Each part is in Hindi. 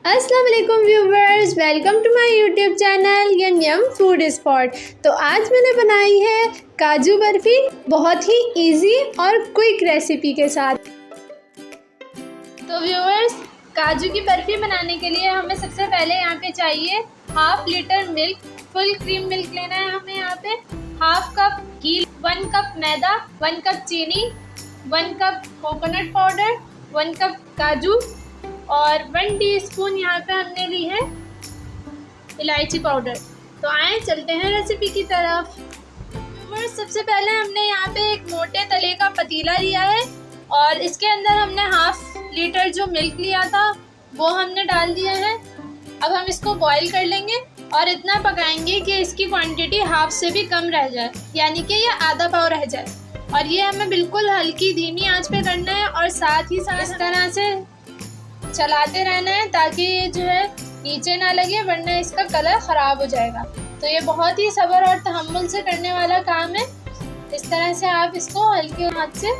अस्सलाम वालेकुम viewers, welcome to my YouTube channel yum yum food spot. तो आज मैंने बनाई है काजू बर्फ़ी, बहुत ही इजी और क्विक रेसिपी के साथ। तो व्यूवर्स, काजू की बर्फ़ी बनाने के लिए हमें सबसे पहले यहाँ पे चाहिए half litre milk, full cream milk लेना है हमें यहाँ पे, हाफ कप घी, 1 कप मैदा, 1 कप चीनी, 1 कप कोकोनट पाउडर, 1 कप काजू और 1 टीस्पून यहाँ पे हमने ली है इलायची पाउडर। तो आए चलते हैं रेसिपी की तरफ। सबसे पहले हमने यहाँ पे एक मोटे तले का पतीला लिया है और इसके अंदर हमने हाफ लीटर जो मिल्क लिया था वो हमने डाल दिया है। अब हम इसको बॉईल कर लेंगे और इतना पकाएंगे कि इसकी क्वांटिटी हाफ से भी कम रह जाए, यानी कि ये आधा पाव रह जाए। और ये हमें बिल्कुल हल्की धीमी आंच पे करना है और साथ ही साथ इस तरह से चलाते रहना है ताकि ये जो है नीचे ना लगे, वरना इसका कलर ख़राब हो जाएगा। तो ये बहुत ही सब्र और तहम्मुल से करने वाला काम है। इस तरह से आप इसको हल्के हाथ से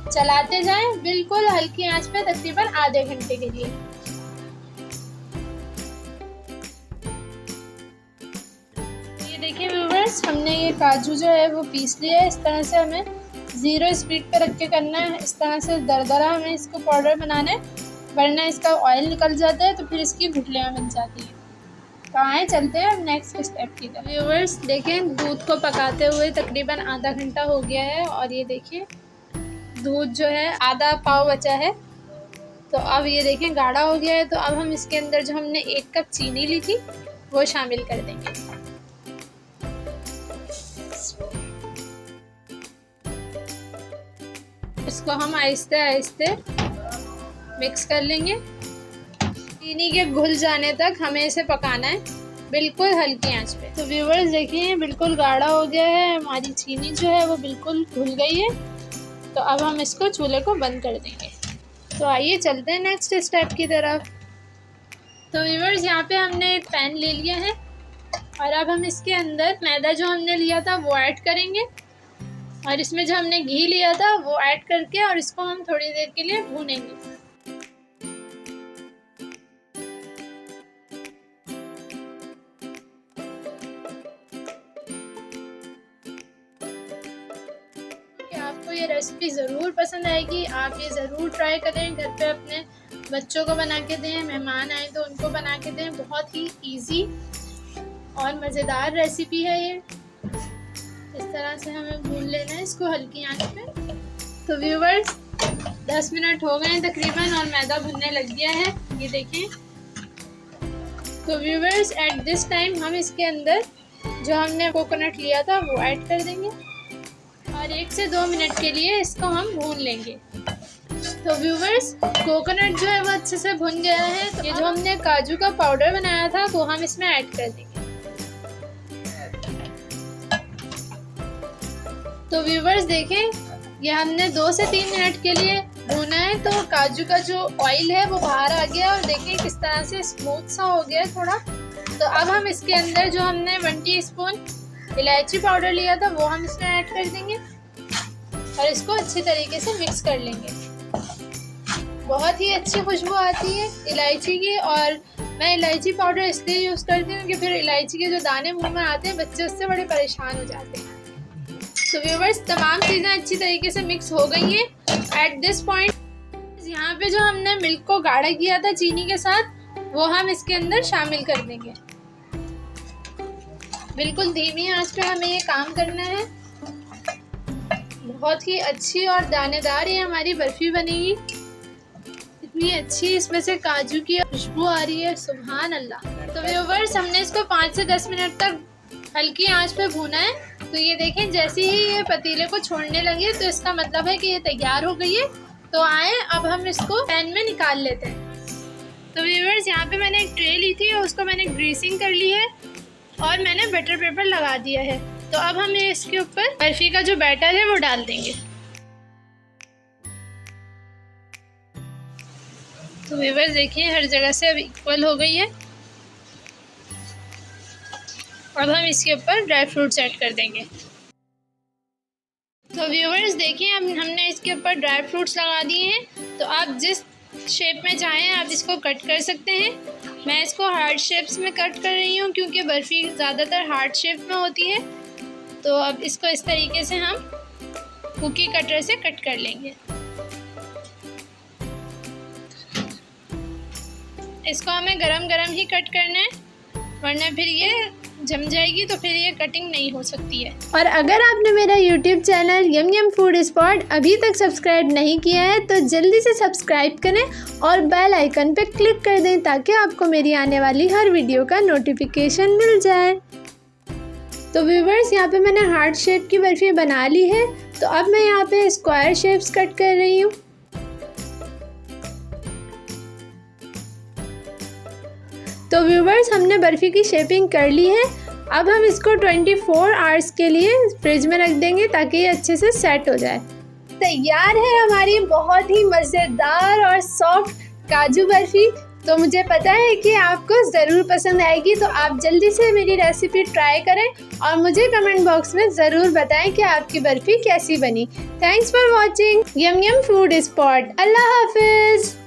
चलाते जाएं, बिल्कुल हल्की आंच पे तकरीबन आधे घंटे के लिए। ये देखिए व्यूअर्स, हमने ये काजू जो है वो पीस लिया है। इस तरह से हमें 0 स्पीड पे रख के करना है। इस तरह से दरदरा हमें इसको पाउडर बनाना है, वरना इसका ऑयल निकल जाता है तो फिर इसकी गुठलियाँ बन जाती हैं। तो आए चलते हैं अब नेक्स्ट स्टेप की तरफ। व्यूअर्स देखें, दूध को पकाते हुए तकरीबन आधा घंटा हो गया है और ये देखिए दूध जो है आधा पाव बचा है। तो अब ये देखें गाढ़ा हो गया है। तो अब हम इसके अंदर जो हमने 1 कप चीनी ली थी वो शामिल कर देंगे। इसको हम आहिस्ते आहिस्ते मिक्स कर लेंगे। चीनी के घुल जाने तक हमें इसे पकाना है, बिल्कुल हल्की आंच पे। तो व्यूअर्स देखिए, बिल्कुल गाढ़ा हो गया है, हमारी चीनी जो है वो बिल्कुल घुल गई है। तो अब हम इसको चूल्हे को बंद कर देंगे। तो आइए चलते हैं नेक्स्ट स्टेप की तरफ। तो व्यूअर्स, यहाँ पे हमने एक पैन ले लिया है और अब हम इसके अंदर मैदा जो हमने लिया था वो ऐड करेंगे और इसमें जो हमने घी लिया था वो ऐड करके और इसको हम थोड़ी देर के लिए भूनेंगे। आपको ये रेसिपी ज़रूर पसंद आएगी, आप ये ज़रूर ट्राई करें, घर पे अपने बच्चों को बना के दें, मेहमान आए तो उनको बना के दें। बहुत ही इजी और मज़ेदार रेसिपी है ये। इस तरह से हमें भून लेना है इसको हल्की आंच पे। तो व्यूवर्स, 10 मिनट हो गए तकरीबन और मैदा भुनने लग गया है, ये देखें। तो व्यूवर्स, एट दिस टाइम हम इसके अंदर जो हमने कोकोनट लिया था वो ऐड कर देंगे और 1 से 2 मिनट के लिए इसको हम भून लेंगे। तो व्यूवर्स, कोकोनट जो है वो अच्छे से भुन गया है। तो ये जो हमने काजू का पाउडर बनाया था वो हम इसमें ऐड कर देंगे। तो व्यूवर्स देखें, ये हमने 2 से 3 मिनट के लिए भूना है। तो काजू का जो ऑयल है वो बाहर आ गया और देखें किस तरह से स्मूथ सा हो गया थोड़ा। तो अब हम इसके अंदर जो हमने 1 टीस्पून इलायची पाउडर लिया था वो हम इसमें ऐड कर देंगे और इसको अच्छी तरीके से मिक्स कर लेंगे। बहुत ही अच्छी खुशबू आती है इलायची की, और मैं इलायची पाउडर इसलिए यूज़ करती हूँ कि फिर इलायची के जो दाने मुंह में आते हैं बच्चे उससे बड़े परेशान हो जाते हैं। तो व्यूवर्स, तमाम चीज़ें अच्छी तरीके से मिक्स हो गई हैं। एट दिस पॉइंट यहाँ पे जो हमने मिल्क को गाढ़ा किया था चीनी के साथ वो हम इसके अंदर शामिल कर देंगे। बिल्कुल धीमी आंच पे हमें ये काम करना है। बहुत ही अच्छी और दानेदार ये हमारी बर्फ़ी बनेगी। इतनी अच्छी इसमें से काजू की खुशबू आ रही है, सुभान अल्लाह। तो व्यूअर्स, हमने इसको 5 से 10 मिनट तक हल्की आंच पे भूना है। तो ये देखें, जैसे ही ये पतीले को छोड़ने लगे तो इसका मतलब है कि ये तैयार हो गई है। तो आए अब हम इसको पैन में निकाल लेते हैं। तो व्यूअर्स, यहाँ पे मैंने एक ट्रे ली थी और उसको मैंने ग्रीसिंग कर ली है और मैंने बटर पेपर लगा दिया है। तो अब हम इसके ऊपर बर्फ़ी का जो बैटर है वो डाल देंगे। तो व्यूअर्स देखिए, हर जगह से अब इक्वल हो गई है। अब हम इसके ऊपर ड्राई फ्रूट्स ऐड कर देंगे। तो व्यूअर्स देखिए, अब हमने इसके ऊपर ड्राई फ्रूट्स लगा दिए हैं। तो आप जिस शेप में चाहें आप इसको कट कर सकते हैं। मैं इसको हार्ट शेप्स में कट कर रही हूँ क्योंकि बर्फ़ी ज़्यादातर हार्ट शेप में होती है। तो अब इसको इस तरीके से हम कुकी कटर से कट कर लेंगे। इसको हमें गरम गरम ही कट करना है, वरना फिर ये जम जाएगी तो फिर ये कटिंग नहीं हो सकती है। और अगर आपने मेरा YouTube channel yum yum food spot अभी तक सब्सक्राइब नहीं किया है तो जल्दी से सब्सक्राइब करें और बेल आइकन पे क्लिक कर दें ताकि आपको मेरी आने वाली हर वीडियो का नोटिफिकेशन मिल जाए। तो व्यूवर्स, यहाँ पे मैंने हार्ट शेप की बर्फ़ी बना ली है। तो अब मैं यहाँ पे स्क्वायर शेप्स कट कर रही हूँ। तो व्यूवर्स, हमने बर्फ़ी की शेपिंग कर ली है। अब हम इसको 24 आवर्स के लिए फ्रिज में रख देंगे ताकि ये अच्छे से सेट हो जाए। तैयार है हमारी बहुत ही मज़ेदार और सॉफ्ट काजू बर्फ़ी। तो मुझे पता है कि आपको ज़रूर पसंद आएगी, तो आप जल्दी से मेरी रेसिपी ट्राई करें और मुझे कमेंट बॉक्स में ज़रूर बताएं कि आपकी बर्फ़ी कैसी बनी। Thanks for watching yum yum food spot. अल्लाह हाफिज़।